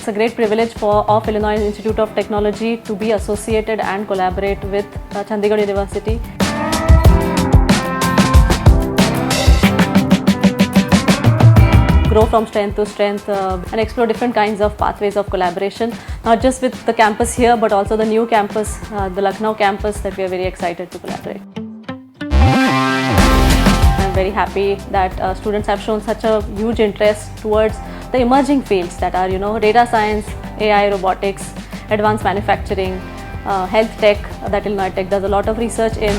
it's a great privilege of Illinois Institute of Technology to be associated and collaborate with Chandigarh University. Grow from strength to strength and explore different kinds of pathways of collaboration, not just with the campus here but also the new campus, the Lucknow campus, that we are very excited to collaborate. I'm very happy that students have shown such a huge interest towards the emerging fields that are, data science, AI, robotics, advanced manufacturing, health tech that Illinois Tech does a lot of research in.